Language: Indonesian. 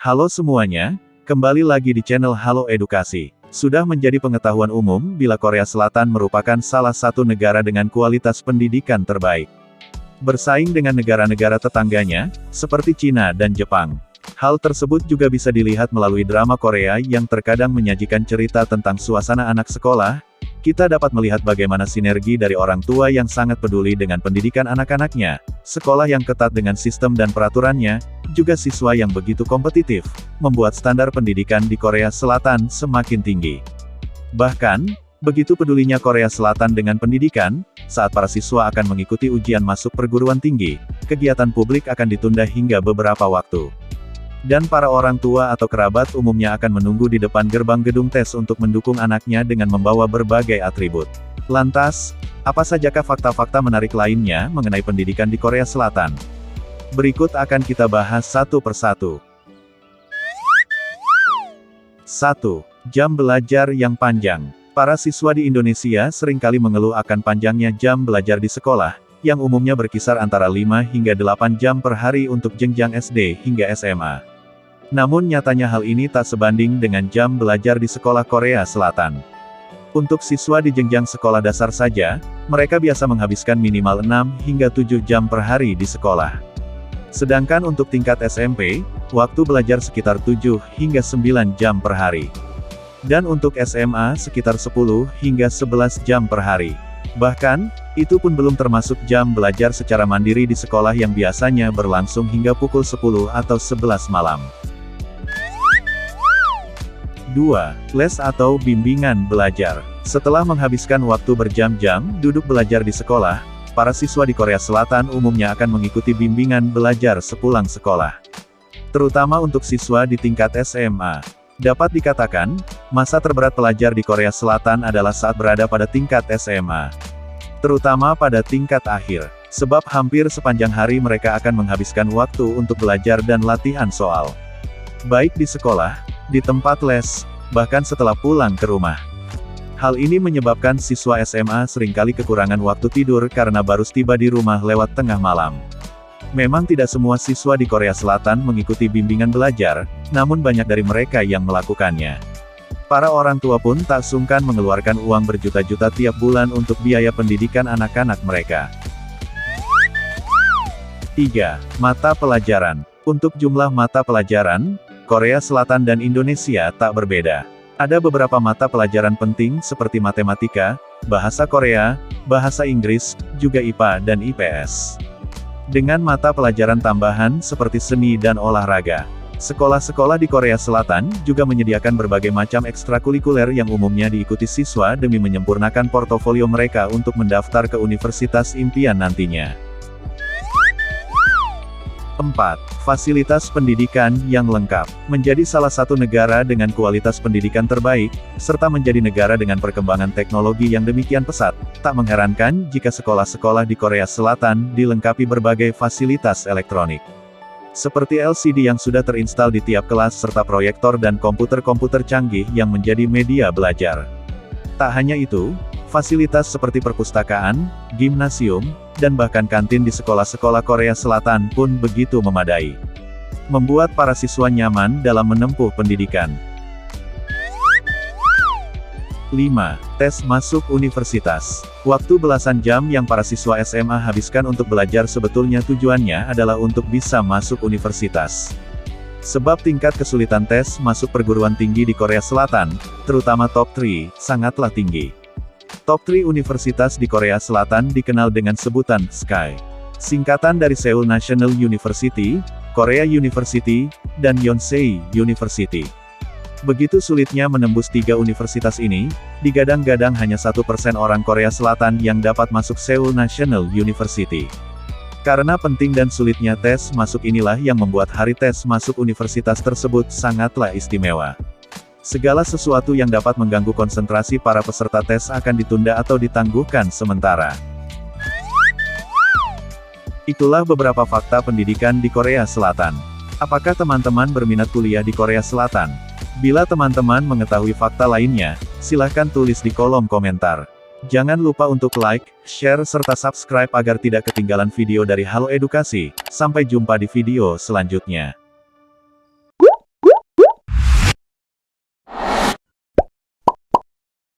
Halo semuanya, kembali lagi di channel Halo Edukasi. Sudah menjadi pengetahuan umum bila Korea Selatan merupakan salah satu negara dengan kualitas pendidikan terbaik. Bersaing dengan negara-negara tetangganya, seperti Cina dan Jepang. Hal tersebut juga bisa dilihat melalui drama Korea yang terkadang menyajikan cerita tentang suasana anak sekolah. Kita dapat melihat bagaimana sinergi dari orang tua yang sangat peduli dengan pendidikan anak-anaknya, sekolah yang ketat dengan sistem dan peraturannya, juga siswa yang begitu kompetitif, membuat standar pendidikan di Korea Selatan semakin tinggi. Bahkan, begitu pedulinya Korea Selatan dengan pendidikan, saat para siswa akan mengikuti ujian masuk perguruan tinggi, kegiatan publik akan ditunda hingga beberapa waktu. Dan para orang tua atau kerabat umumnya akan menunggu di depan gerbang gedung tes untuk mendukung anaknya dengan membawa berbagai atribut. Lantas, apa sajakah fakta-fakta menarik lainnya mengenai pendidikan di Korea Selatan? Berikut akan kita bahas satu persatu. 1. Jam belajar yang panjang. Para siswa di Indonesia seringkali mengeluh akan panjangnya jam belajar di sekolah, yang umumnya berkisar antara 5 hingga 8 jam per hari untuk jenjang SD hingga SMA. Namun nyatanya hal ini tak sebanding dengan jam belajar di sekolah Korea Selatan. Untuk siswa di jenjang sekolah dasar saja, mereka biasa menghabiskan minimal 6 hingga 7 jam per hari di sekolah. Sedangkan untuk tingkat SMP, waktu belajar sekitar 7 hingga 9 jam per hari. Dan untuk SMA sekitar 10 hingga 11 jam per hari. Bahkan, itu pun belum termasuk jam belajar secara mandiri di sekolah yang biasanya berlangsung hingga pukul 10 atau 11 malam. 2. Les atau bimbingan belajar. Setelah menghabiskan waktu berjam-jam duduk belajar di sekolah, para siswa di Korea Selatan umumnya akan mengikuti bimbingan belajar sepulang sekolah. Terutama untuk siswa di tingkat SMA. Dapat dikatakan, masa terberat pelajar di Korea Selatan adalah saat berada pada tingkat SMA. Terutama pada tingkat akhir. Sebab hampir sepanjang hari mereka akan menghabiskan waktu untuk belajar dan latihan soal. Baik di sekolah, di tempat les, bahkan setelah pulang ke rumah. Hal ini menyebabkan siswa SMA seringkali kekurangan waktu tidur karena baru tiba di rumah lewat tengah malam. Memang tidak semua siswa di Korea Selatan mengikuti bimbingan belajar, namun banyak dari mereka yang melakukannya. Para orang tua pun tak sungkan mengeluarkan uang berjuta-juta tiap bulan untuk biaya pendidikan anak-anak mereka. 3. Mata pelajaran. Untuk jumlah mata pelajaran, Korea Selatan dan Indonesia tak berbeda. Ada beberapa mata pelajaran penting seperti matematika, bahasa Korea, bahasa Inggris, juga IPA dan IPS. Dengan mata pelajaran tambahan seperti seni dan olahraga. Sekolah-sekolah di Korea Selatan juga menyediakan berbagai macam ekstrakurikuler yang umumnya diikuti siswa demi menyempurnakan portofolio mereka untuk mendaftar ke universitas impian nantinya. 4. Fasilitas pendidikan yang lengkap. Menjadi salah satu negara dengan kualitas pendidikan terbaik, serta menjadi negara dengan perkembangan teknologi yang demikian pesat, tak mengherankan jika sekolah-sekolah di Korea Selatan dilengkapi berbagai fasilitas elektronik. Seperti LCD yang sudah terinstal di tiap kelas serta proyektor dan komputer-komputer canggih yang menjadi media belajar. Tak hanya itu, fasilitas seperti perpustakaan, gimnasium, dan bahkan kantin di sekolah-sekolah Korea Selatan pun begitu memadai. Membuat para siswa nyaman dalam menempuh pendidikan. 5. Tes masuk universitas. Waktu belasan jam yang para siswa SMA habiskan untuk belajar sebetulnya tujuannya adalah untuk bisa masuk universitas. Sebab tingkat kesulitan tes masuk perguruan tinggi di Korea Selatan, terutama top 3, sangatlah tinggi. Top 3 universitas di Korea Selatan dikenal dengan sebutan SKY. Singkatan dari Seoul National University, Korea University, dan Yonsei University. Begitu sulitnya menembus 3 universitas ini, digadang-gadang hanya 1% orang Korea Selatan yang dapat masuk Seoul National University. Karena penting dan sulitnya tes masuk inilah yang membuat hari tes masuk universitas tersebut sangatlah istimewa. Segala sesuatu yang dapat mengganggu konsentrasi para peserta tes akan ditunda atau ditangguhkan sementara. Itulah beberapa fakta pendidikan di Korea Selatan. Apakah teman-teman berminat kuliah di Korea Selatan? Bila teman-teman mengetahui fakta lainnya, silahkan tulis di kolom komentar. Jangan lupa untuk like, share serta subscribe agar tidak ketinggalan video dari Halo Edukasi. Sampai jumpa di video selanjutnya.